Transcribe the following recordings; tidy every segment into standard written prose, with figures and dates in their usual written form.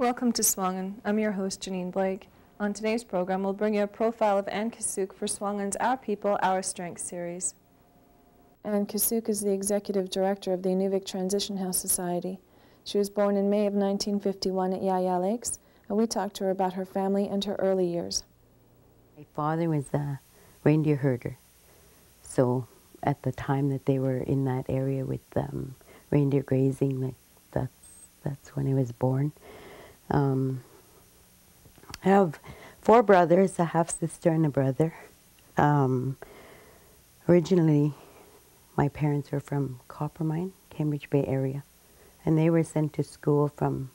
Welcome to SUAANGAN. I'm your host, Janine Blake. On today's program, we'll bring you a profile of Anne Kasook for SUAANGAN's Our People, Our Strength series. Anne Kasook is the Executive Director of the Inuvik Transition House Society. She was born in May of 1951 at Yaya Lakes, and we talked to her about her family and her early years. My father was a reindeer herder, so at the time that they were in that area with reindeer grazing, that's when I was born. I have 4 brothers, a half-sister and a brother. Originally, my parents were from Coppermine, Cambridge Bay area, and they were sent to school from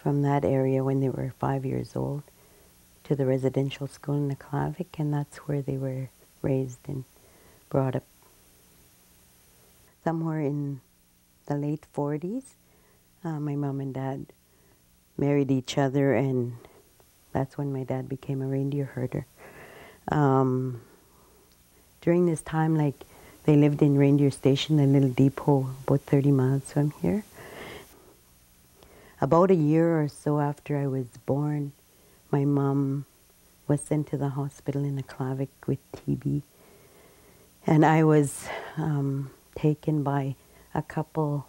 that area when they were 5 years old to the residential school in Inuvik, and that's where they were raised and brought up. Somewhere in the late 40s, my mom and dad married each other, and that's when my dad became a reindeer herder. During this time, they lived in Reindeer Station, a little depot about 30 miles from here. About a year or so after I was born, my mom was sent to the hospital in Inuvik with TB. And I was taken by a couple,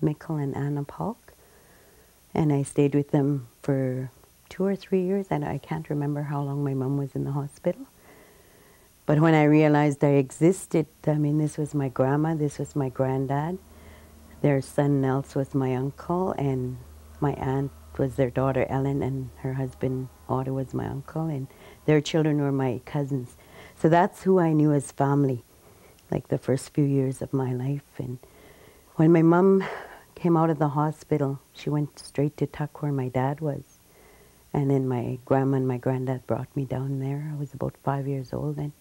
Mikkel and Anna Palk, and I stayed with them for 2 or 3 years, and I can't remember how long my mom was in the hospital. But when I realized I existed, this was my grandma, this was my granddad, their son Nels was my uncle, and my aunt was their daughter Ellen, and her husband Otto was my uncle, and their children were my cousins. So that's who I knew as family, like the first few years of my life. And when my mom came out of the hospital, she went straight to Tuck where my dad was. And then my grandma and my granddad brought me down there. I was about 5 years old, and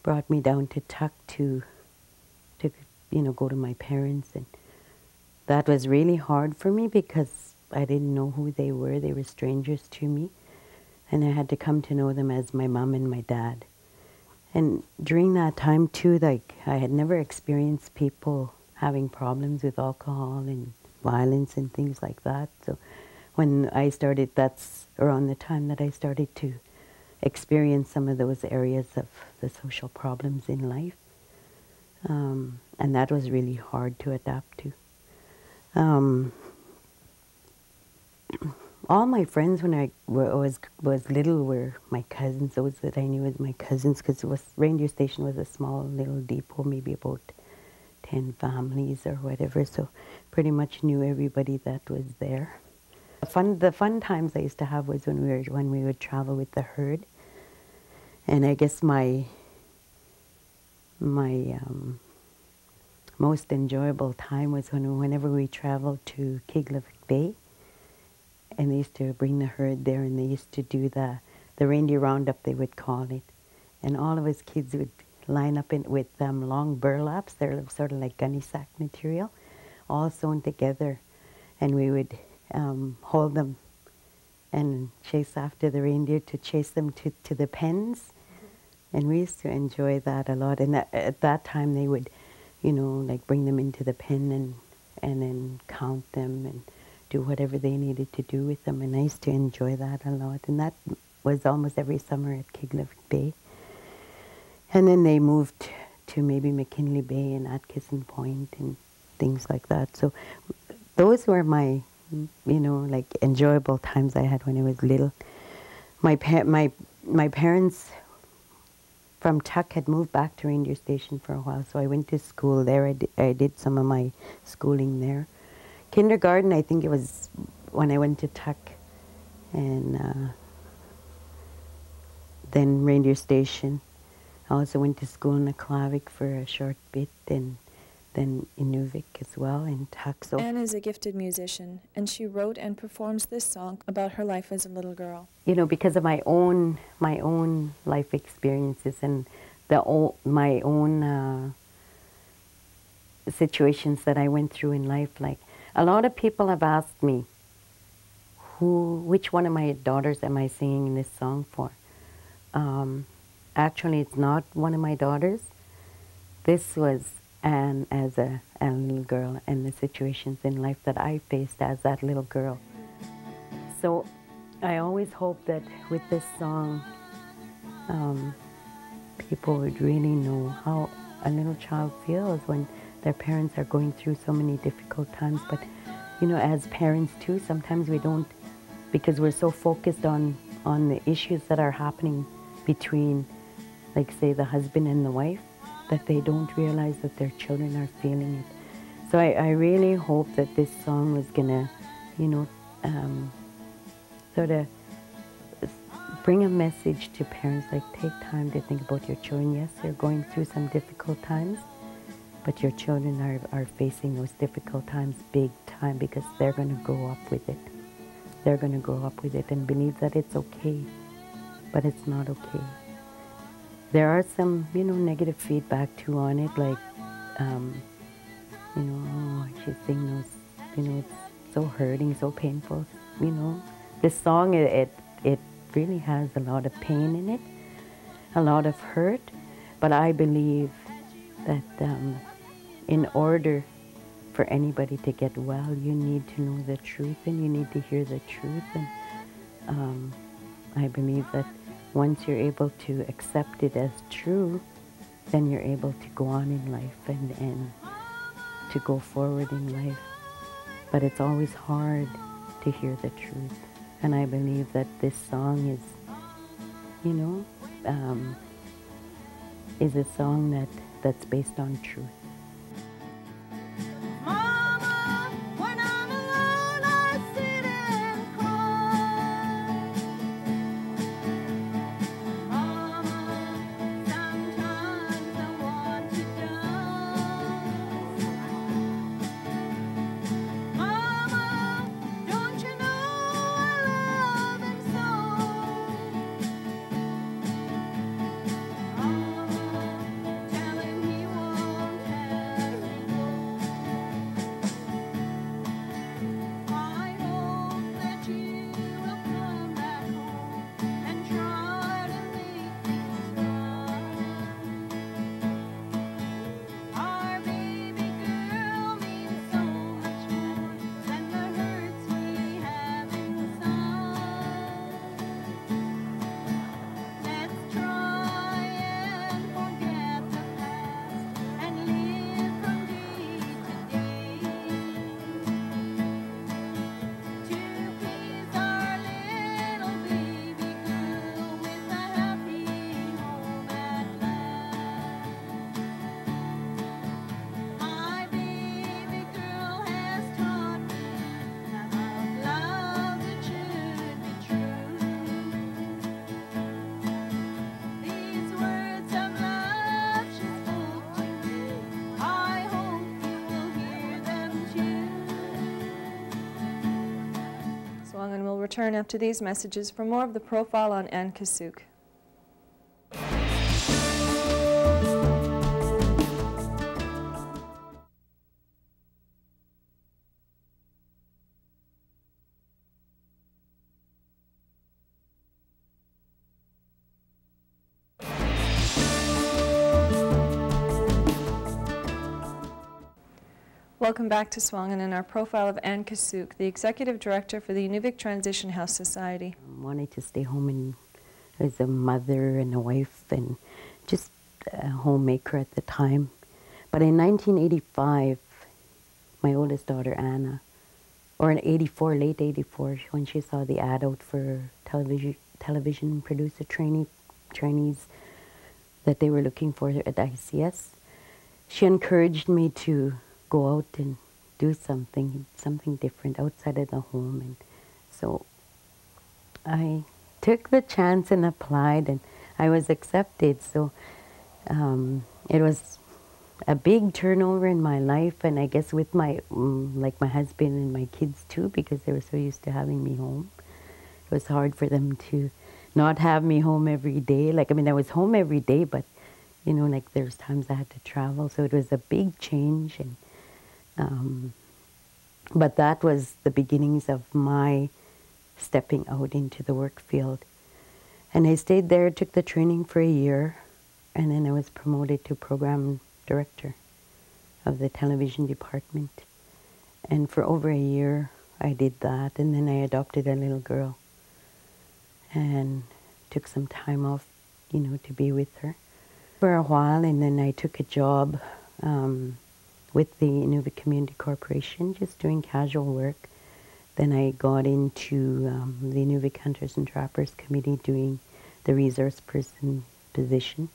brought me down to Tuck to go to my parents. And that was really hard for me because I didn't know who they were. They were strangers to me. And I had to come to know them as my mom and my dad. And during that time too, I had never experienced people having problems with alcohol and violence and things like that. So when I started, that's around the time that I started to experience some of those areas of the social problems in life. And that was really hard to adapt to. All my friends when I was little were my cousins, those that I knew as my cousins, because Reindeer Station was a small little depot, maybe about 10 families or whatever, so pretty much knew everybody that was there. The fun times I used to have was when we would travel with the herd, and I guess my most enjoyable time was whenever we traveled to Kiglevik Bay, and they used to bring the herd there, and they used to do the reindeer roundup, they would call it, and all of us kids would line up with long burlaps. They're sort of like gunny sack material, all sewn together, and we would hold them and chase after the reindeer to chase them to the pens. And we used to enjoy that a lot. And at that time they would, bring them into the pen and then count them and do whatever they needed to do with them. And I used to enjoy that a lot. And that was almost every summer at Kiglevik Bay. And then they moved to maybe McKinley Bay and Atkinson Point and things like that. So those were my, enjoyable times I had when I was little. My parents from Tuck had moved back to Reindeer Station for a while, so I went to school there. I did some of my schooling there. Kindergarten, I think it was when I went to Tuck, and then Reindeer Station. I also went to school in Inuvik for a short bit, and then Inuvik as well, and Tuck. So Anne is a gifted musician, and she wrote and performs this song about her life as a little girl. Because of my own life experiences and my own situations that I went through in life. Like, a lot of people have asked me, which one of my daughters am I singing this song for? Actually, it's not one of my daughters. This was Anne as a little girl, and the situations in life that I faced as that little girl. So I always hope that with this song, people would really know how a little child feels when their parents are going through so many difficult times. But, you know, as parents too, sometimes we don't, because we're so focused on the issues that are happening between, like, say, the husband and the wife, that they don't realize that their children are feeling it. So I really hope that this song was gonna, you know, sort of bring a message to parents, like, take time to think about your children. Yes, they're going through some difficult times, but your children are facing those difficult times big time, because they're going to grow up with it. They're going to grow up with it and believe that it's okay, but it's not okay. There are some, you know, negative feedback too on it, like, you know, oh, she's saying those, you know, it's so hurting, so painful, you know. This song, it really has a lot of pain in it, a lot of hurt, but I believe that in order for anybody to get well, you need to know the truth, and you need to hear the truth. And I believe that once you're able to accept it as true, then you're able to go on in life and to go forward in life. But it's always hard to hear the truth. And I believe that this song is, you know, is a song that's based on truth. Mama, when I'm alone, I sit and cry. Mama, sometimes I want to die. Mama, don't you know I love him so? Mama, tell him he won't have me go. I hope that you will come back home and try to make things right. Our baby girl means so much more than the hurts we have inside. Let's try and forget the past and live from day to day to please our little baby girl with a happy home at last. My baby girl has taught me about love that should be true. These words of love she spoke to me, I hope you will hear them too. SUAANGAN will return after these messages for more of the profile on Anne Kasook. Welcome back to SUAANGAN and our profile of Anne Kasook, the Executive Director for the Inuvik Transition House Society. Wanted to stay home and as a mother and a wife and just a homemaker at the time. But in 1985, my oldest daughter Anna, or in 84, late 84, when she saw the ad out for television producer trainees that they were looking for at ICS, she encouraged me to go out and do something different outside of the home. And so I took the chance and applied, and I was accepted. So it was a big turnover in my life, and I guess with my like my husband and my kids too, because they were so used to having me home. It was hard for them to not have me home every day. Like, I mean, I was home every day, but you know, like there's times I had to travel, so it was a big change. And but that was the beginnings of my stepping out into the work field. And I stayed there, took the training for a year, and then I was promoted to program director of the television department. And for over a year, I did that, and then I adopted a little girl and took some time off, you know, to be with her for a while, and then I took a job with the Inuvik Community Corporation, just doing casual work. Then I got into the Inuvik Hunters and Trappers Committee doing the resource person position.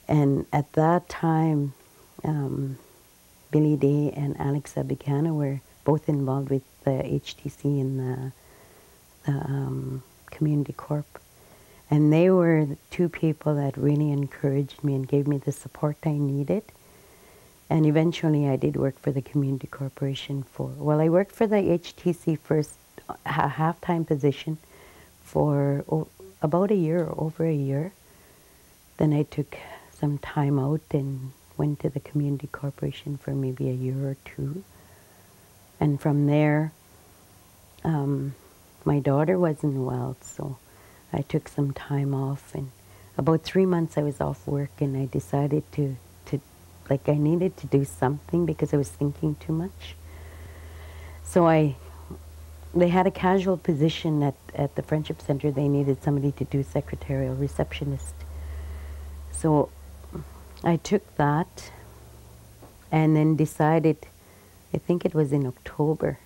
And at that time, Billy Day and Alex Abigana were both involved with the HTC and the Community Corp. And they were the two people that really encouraged me and gave me the support I needed. And eventually I did work for the Community Corporation I worked for the HTC first, a half-time position for about a year, or over a year. Then I took some time out and went to the Community Corporation for maybe a year or two. And from there, my daughter wasn't well, so I took some time off. And about 3 months I was off work, and I decided I needed to do something because I was thinking too much. So they had a casual position at the Friendship Center. They needed somebody to do secretarial receptionist. So I took that and then decided, I think it was in October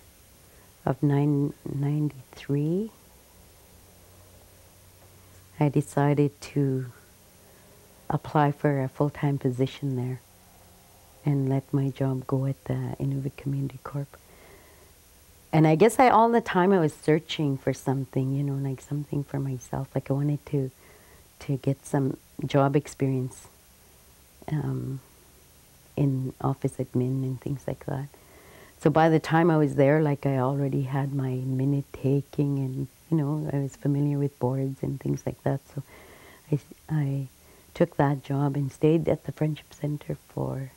of 1993, I decided to apply for a full-time position there and let my job go at the Inuvik Community Corp. And I guess all the time I was searching for something, you know, like something for myself. Like I wanted to get some job experience in office admin and things like that. So by the time I was there, like I already had my minute taking, and you know, I was familiar with boards and things like that. So I took that job and stayed at the Friendship Center for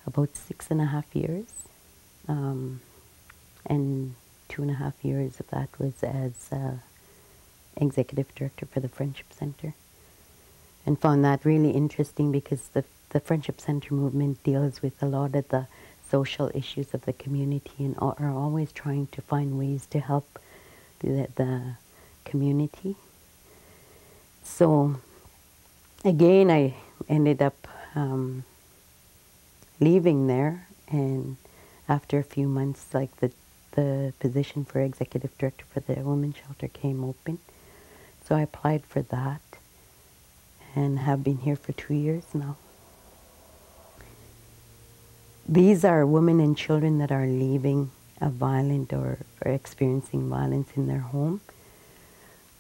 about 6.5 years. And 2.5 years of that was as executive director for the Friendship Center. And found that really interesting because the Friendship Center movement deals with a lot of the social issues of the community and are always trying to find ways to help the community. So again, I ended up leaving there, and after a few months, like the position for executive director for the women's shelter came open. So I applied for that and have been here for 2 years now. These are women and children that are leaving a violent or experiencing violence in their home.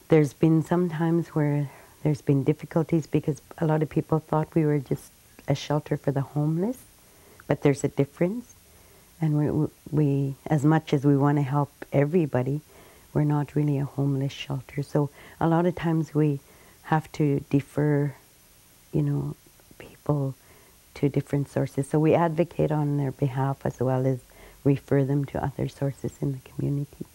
There's been some times where there's been difficulties because a lot of people thought we were just a shelter for the homeless, but there's a difference. And we, as much as we want to help everybody, we're not really a homeless shelter. So a lot of times we have to defer, you know, people to different sources. So we advocate on their behalf as well as refer them to other sources in the community.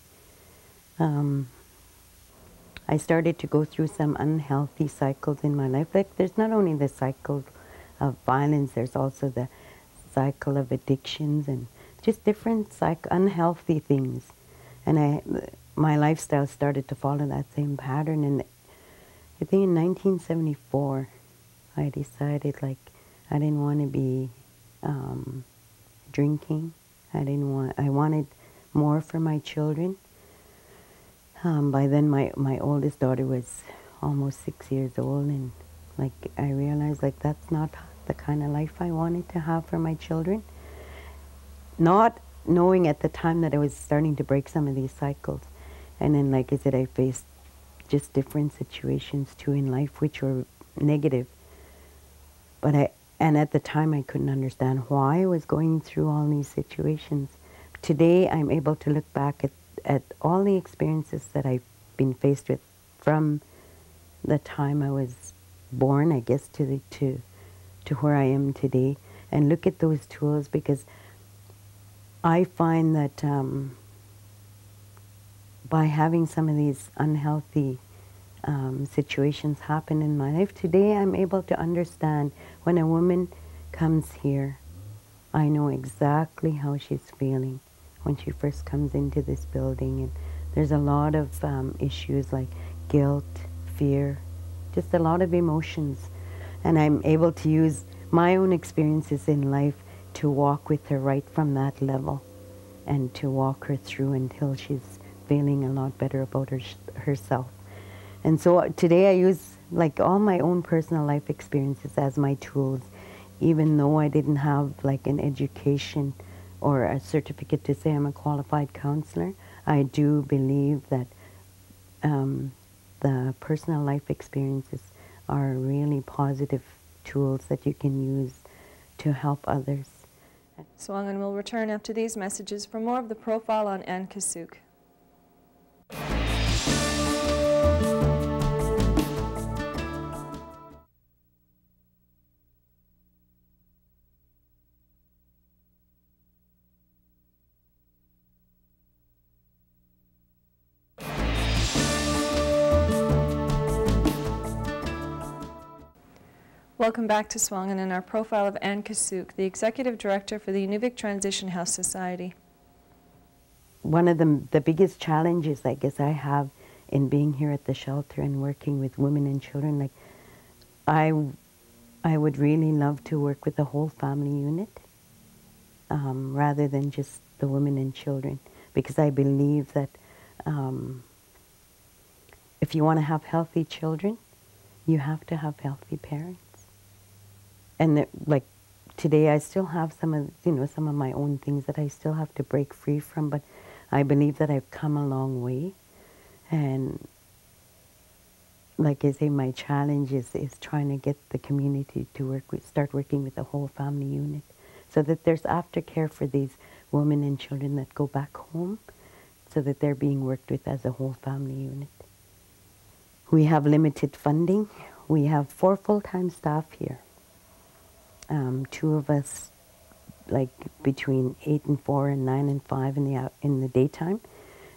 I started to go through some unhealthy cycles in my life. Like there's not only the cycle of violence, there's also the cycle of addictions and just different unhealthy things. And my lifestyle started to follow that same pattern. And I think in 1974, I decided like I didn't want to be drinking. I wanted more for my children. By then my oldest daughter was almost 6 years old, and like I realized like that's not the kind of life I wanted to have for my children. Not knowing at the time that I was starting to break some of these cycles. And then like I said, I faced just different situations too in life which were negative. And at the time I couldn't understand why I was going through all these situations. Today I'm able to look back at all the experiences that I've been faced with from the time I was born, I guess, to where I am today, and look at those tools, because I find that by having some of these unhealthy situations happen in my life, today I'm able to understand when a woman comes here, I know exactly how she's feeling. when she first comes into this building. And there's a lot of issues like guilt, fear, just a lot of emotions. And I'm able to use my own experiences in life to walk with her right from that level and to walk her through until she's feeling a lot better about herself. And so today I use like all my own personal life experiences as my tools, even though I didn't have like an education or a certificate to say I'm a qualified counselor. I do believe that the personal life experiences are really positive tools that you can use to help others. SUAANGAN will return after these messages for more of the profile on Anne Kasook. Welcome back to SUAANGAN and our profile of Anne Kasook, the Executive Director for the Inuvik Transition House Society. One of the biggest challenges I guess I have in being here at the shelter and working with women and children, like I would really love to work with the whole family unit rather than just the women and children, because I believe that if you want to have healthy children, you have to have healthy parents. And like today, I still have some of my own things that I still have to break free from, but I believe that I've come a long way. And like I say, my challenge is trying to get the community to start working with the whole family unit, so that there's aftercare for these women and children that go back home, so that they're being worked with as a whole family unit. We have limited funding. We have 4 full-time staff here. 2 of us, like between 8 and 4 and 9 and 5 in the daytime,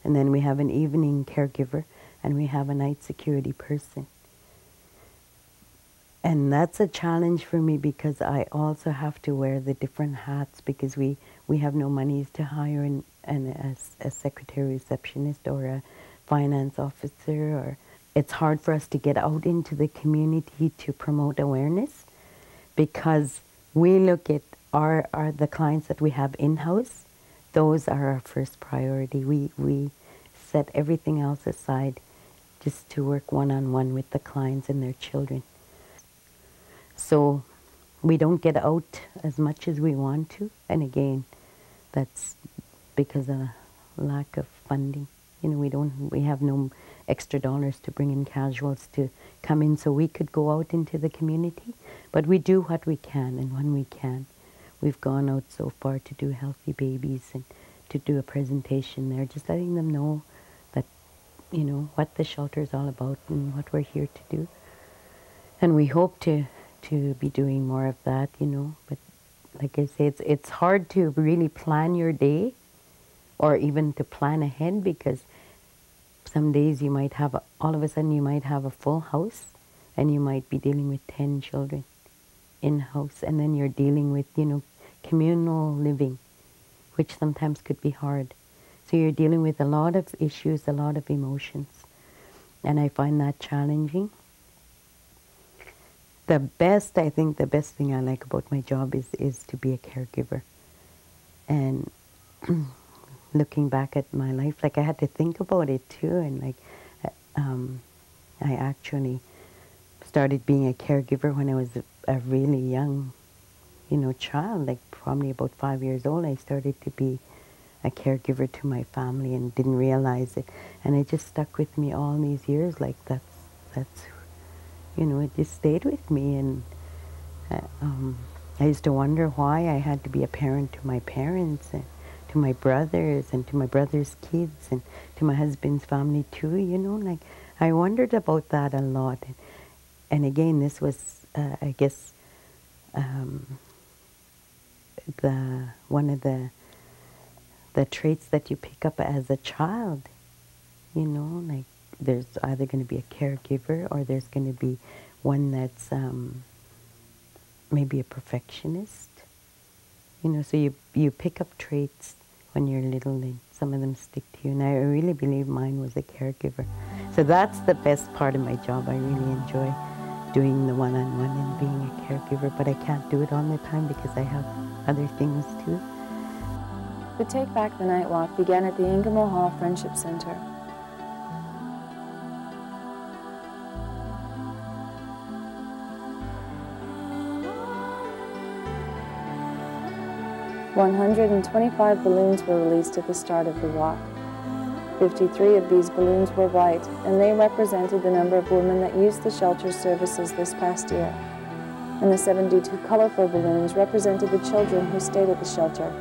and then we have an evening caregiver, and we have a night security person. And that's a challenge for me because I also have to wear the different hats, because we have no monies to hire a secretary receptionist or a finance officer, or it's hard for us to get out into the community to promote awareness, because we look at the clients that we have in-house. Those are our first priority. We set everything else aside just to work one-on-one with the clients and their children. So we don't get out as much as we want to, and again, that's because of lack of funding. You know, we have no extra dollars to bring in casuals to come in so we could go out into the community, but we do what we can, and when we can. We've gone out so far to do Healthy Babies and to do a presentation there, just letting them know that, you know, what the shelter is all about and what we're here to do. And we hope to be doing more of that, you know, but like I say, it's hard to really plan your day or even to plan ahead, because some days you might have, all of a sudden you might have a full house and you might be dealing with 10 children in-house, and then you're dealing with, you know, communal living, which sometimes could be hard. So you're dealing with a lot of issues, a lot of emotions, and I find that challenging. I think the best thing I like about my job is to be a caregiver. And looking back at my life, like I had to think about it too, and like I actually started being a caregiver when I was a really young, you know, child, like probably about 5 years old. I started to be a caregiver to my family and didn't realize it, and it just stuck with me all these years. Like that's you know, it just stayed with me, and I used to wonder why I had to be a parent to my parents and to my brothers and to my brother's kids and to my husband's family too, you know, like I wondered about that a lot. And again, this was, I guess, one of the traits that you pick up as a child, you know, like there's either going to be a caregiver or there's going to be one that's maybe a perfectionist, you know, so you pick up traits when you're little, some of them stick to you. And I really believe mine was a caregiver. So that's the best part of my job. I really enjoy doing the one-on-one and being a caregiver, but I can't do it all the time because I have other things too. The Take Back the Night Walk began at the Ingamo Hall Friendship Center. "125 balloons were released at the start of the walk. 53 of these balloons were white, and they represented the number of women that used the shelter services this past year. And the 72 colorful balloons represented the children who stayed at the shelter.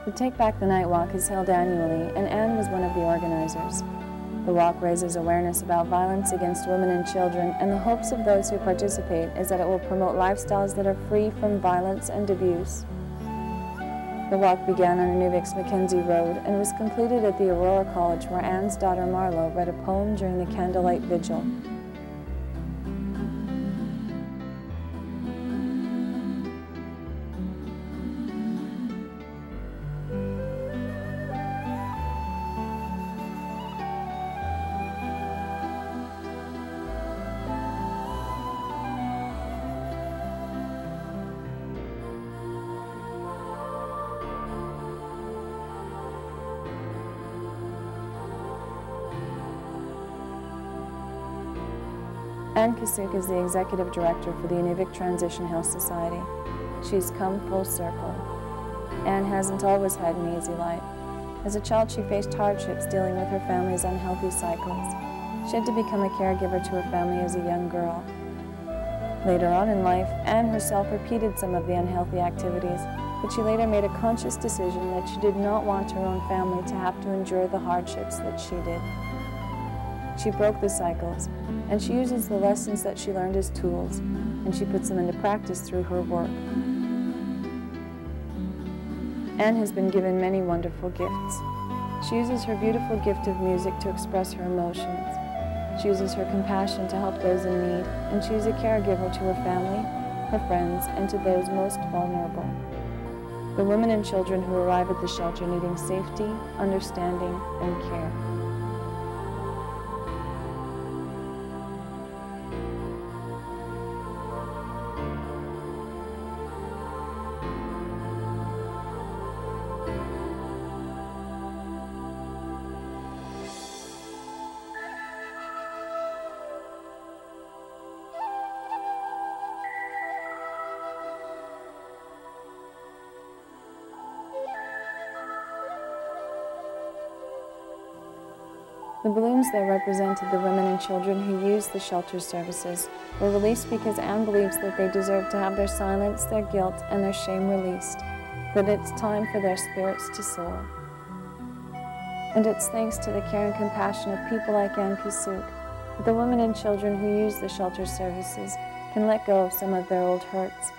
The Take Back the Night Walk is held annually, and Anne was one of the organizers. The walk raises awareness about violence against women and children, and the hopes of those who participate is that it will promote lifestyles that are free from violence and abuse. The walk began on Inuvik's Mackenzie Road and was completed at the Aurora College, where Anne's daughter Marlo read a poem during the candlelight vigil. Anne Kasook is the Executive Director for the Inuvik Transition Health Society. She's come full circle. Anne hasn't always had an easy life. As a child, she faced hardships dealing with her family's unhealthy cycles. She had to become a caregiver to her family as a young girl. Later on in life, Anne herself repeated some of the unhealthy activities, but she later made a conscious decision that she did not want her own family to have to endure the hardships that she did. She broke the cycles, and she uses the lessons that she learned as tools, and she puts them into practice through her work. Anne has been given many wonderful gifts. She uses her beautiful gift of music to express her emotions. She uses her compassion to help those in need, and she is a caregiver to her family, her friends, and to those most vulnerable. The women and children who arrive at the shelter needing safety, understanding, and care. The balloons that represented the women and children who used the shelter services were released because Anne believes that they deserve to have their silence, their guilt, and their shame released, that it's time for their spirits to soar. And it's thanks to the care and compassion of people like Anne Kasook that the women and children who use the shelter services can let go of some of their old hurts,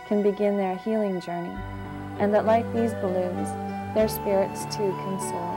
can begin their healing journey, and that like these balloons, their spirits too can soar.